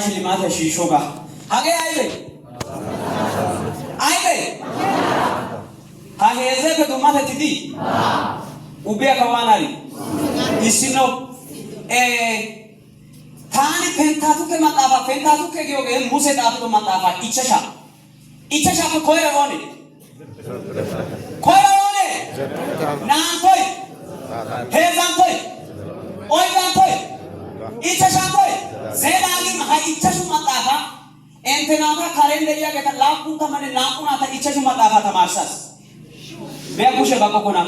ሽልማት ሽሾጋ ሀገ አይበ አይበ ሀሄዘ ከዱማተ ትዲ ኡቢያ ከዋናሪ ይስኖ ታኒ ፔንታቱ ከማጣፋ ፔንታቱ ከጊዮገ ሙሴ ጣፍቶ ማጣፋ ኢቸሻ ኮይረ ሆነ ናንቶይ ሄዛንቶይ ኦይጋንቶይ ኢቸሻንቶይ ዜዳጊም ሀይ ኢቸሹ ማጣፋ ኤንተናታ ካሌንደያ ገተ ላኩ ተመነ ናቁናታ ኢቸሹ ማጣፋ ተማርሳስ ቢያኩሽ ባቆቆና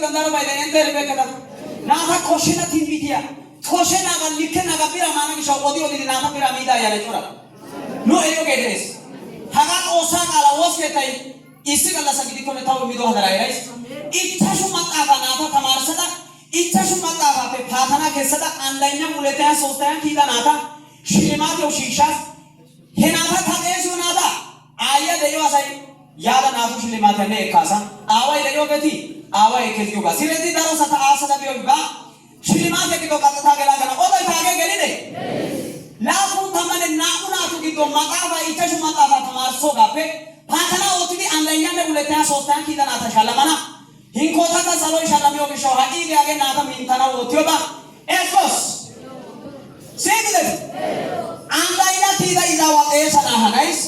Kandara by the end of the Nata Koshina Timbidia, Koshina, Likena, Piramana, Audio, the Nata Piramida, Yanajura. No educators. Hagan Osaka was the time, Isigal Sakiko Mido Hadrais, Itashumatava Nata Tamarsada, Itashumatava, Patana Kesada, and Lena Muleta, Sostan, Kidanata, Shilimato Shishas, Henata Tadesunada, Aya de Yosai, Yada Natu Shilimata Casa, Awa de Yogati. आवा एक ही होगा सिरेंदी दारों सता आसना भी होगा श्रीमान के तो कथा था गला करना ओदे भागे गेली ने लाखों थमने नाकुना तो की तो मकावा इचशु मकावा थमार सोगा पे भागना ओतनी अंदरिया में बोलते हैं सोचते हैं कि दाना था शाला मना हिंको था का सलो शाला में होगी शोहाई के आगे नाता मिंथना ओतियो बा एकोस सेदिले अंदरिया की दा इजावा ऐसा ना हनाइस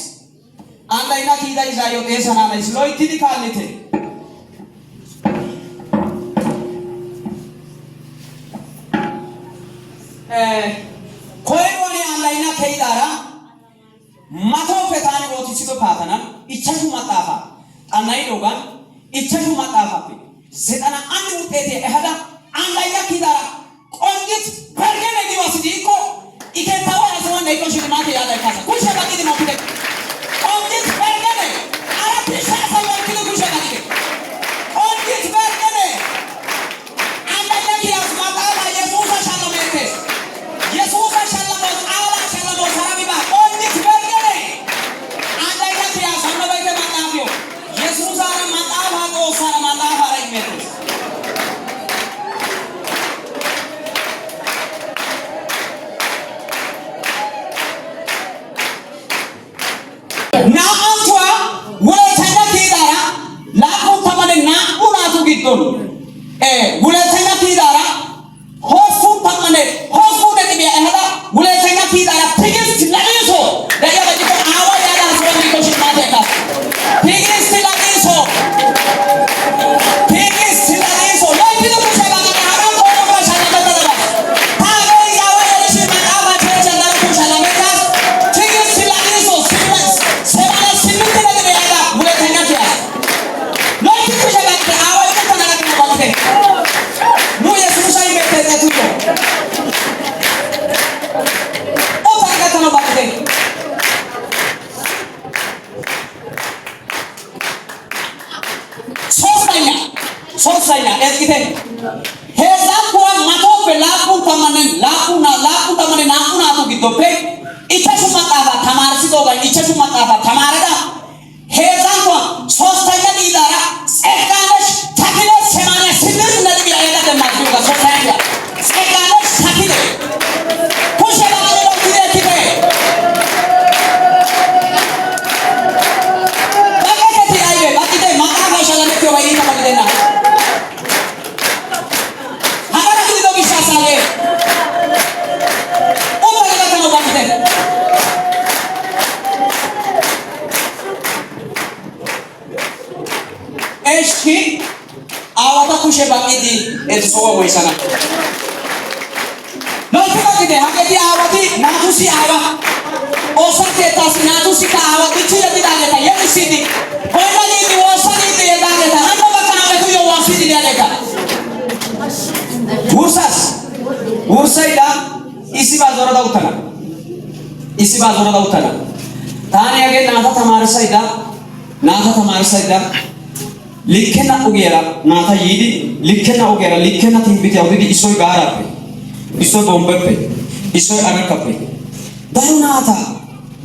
अंदरिया की दा इजायो ऐसा ना हनाइस लोई थी दिखाने थे कोई ऑनलाइन खेदारा माथो पेताने वो किसी को पातना इच्छा जो माताफा अन्नाई लोगा इच्छा जो माताफा पे ज़ितना अन्य उठे थे ऐसा ऑनलाइन खेदारा ऑनगिट भरके नहीं दिवासी को इके तावा ऐसा नहीं को शुरू माते याद है खासा कुछ बाकी दिन मापी दे ऑनगिट भरके नहीं आरा पिछला समय किलो कुछ बाकी दे ऑनगिट भरके नहीं ऑनलाइन की आज माताफा ये सोचा शाला में थे Yesus Shalom Allah Shalom Sarabima only vergene anda ya kia sama baik matavio Yesus ara matava go sara matava rai metu na antwa we tanga kidara la ko tamane na una tu gidon we tanga kidara hofu tamane Sosaya, esquite. Heza kuwa matope laku tamane nakuna tu gitope. Icha shumatava tamarasi doga icha shumatava tamarada. Heza kuwa sosaya ni dara. Ekanesh thakile semane sinir nadi ayada de matruga sosaya. Ekanesh thakile. Kushe bagale lokide kite. Bagale kite aibe bakide matava shalame kyo bai ita bagide na. Eski awata kushe bakidi etsowa moisana no tukakide haketi awati natusi awa osake tasi natusi ka awati chira didaleta yenisidi koinani di osani de yadaleta hando bakana ku yo wasidi yadaleta ursaida isi bazora da utana tani age nata tamar saida लिखना उगेरा नाथा यीदी लिखना उगेरा लिखना thing बिते उदी इसोई गारा पे इसोई बॉम्बे पे इसोई अगर कपे दारू नाथा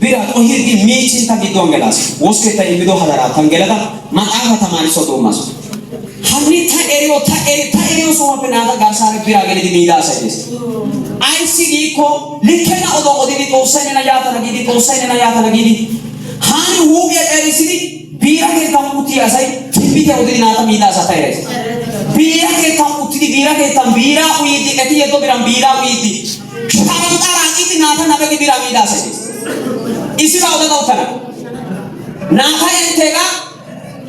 बिरा ओहिर की मीचिंता की दोंगेलास उसके ताई मिदो हजारा थंगेला दा मन आगा था मारी सो दो मासो Hanni ta eriyo sohuwappe naata garssaare biraa gelidi biida asay dees. Ayssi giikko likkena odo odidi Xoossay nena yaatana giidi haani huuphiya xeerissidi biira keettan uttiya asay tinbbitiya odidi naata miida asa ta erays. Biira keettan uttidi biiraa uyiiddi eti yeddo biran biiraa uyiiddi sharanxxaraa aqidi naata nabegi biraa miida asay dees. Issibaa odada uttana. Naata entteega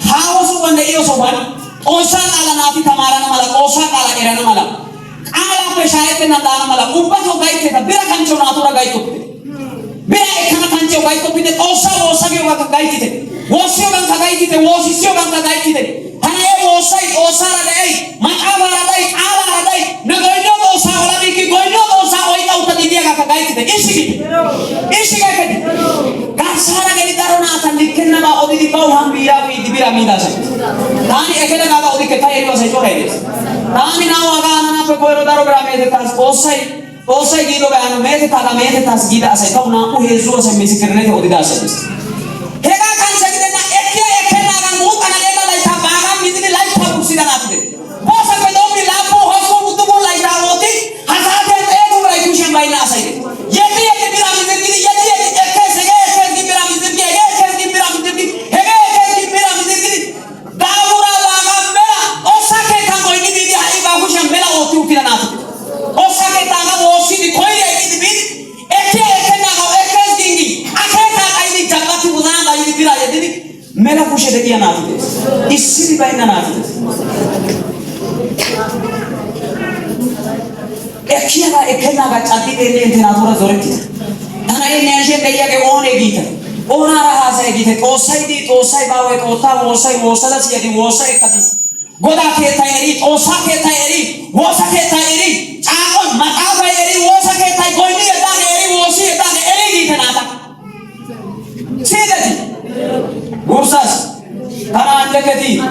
haaho sohuwan de'iyo sohuwan Xoossaa qaala naati tamaarana mala, Xoossaa qaala erana mala, qaalaappe shaayettennan daana mala ubbatoo gaytteta bira kanchchiyawu naatuura gayttoppite. Bira ekkana kanchchiyawu gayttoppite. Xoossaa woossa giyoogankka gayttite. Woossiyogankka gayttite. Woossissiyogankka gayttite. Hanayee woossay Xoossaara de'ay, maxaafaara de'ay, qaalaara de'ay, ne goynniyo Xoossaa olabiikki goynniyo Xoossaa oyqqa uttadi diyagankka gayttite. Ishshi gakketi. Garssaara geli daro naata likkennabaa odidi bawu han biiraa uyiiddi biraa miida asay. Taani ekele gaada odikke ta eriyo asay coray dees. Taani nawu hagaa hananaappe koyro daro biraa meetettaas Xoossay giidobay hano meetettaas giida asay tawu naa''u heezzu asay misikirnete odida asay dees. Hegaa kanchche gidenna ekkennaagan guuxxana leena layttaa baagaa mididi layttaa wurssida naati dees. Boosappe doommi 7-8 layttaa ootti ha saatiyan 100 biray kushiyan baynna asay dees. Yeddi biraa mizirgidi ekkees hegee ekkees gi biraa mizirgi hegee ekkees gi biraa mizirgi hegee ekkees gi biraa mizirgidi daaburaa baagaa mela Xoossaa keettan goynni biidi ha'i baa kushiyan mela ootti uttida naati dees. Xoossaa keettaaga woossidi koyri eqqidi biidi ekkennaaga ekkees gingi akeekaa qayidi jabbatti wozanaa qayidi biraa yeddidi mela kushe de'iya naati dees. Issibi baynna naati dees. Ekkiyaagaa ekkennaagaa caddi xeelli intte naatuura zorettite. Tana inni anshen de'iyagee oonee giite. Oonaara haasaya giite. Xoossay baaway xoottaa woossada siyadi woossa ekkati. Godaa keettay erii, Xoossaa keettay erii, woosa keettay erii, caaqon maxaafay erii, woosa keettay goynni yeddaane erii, woossi yeddaane erii giite naata. Siideti. Gurssaas. Tana anjekketii.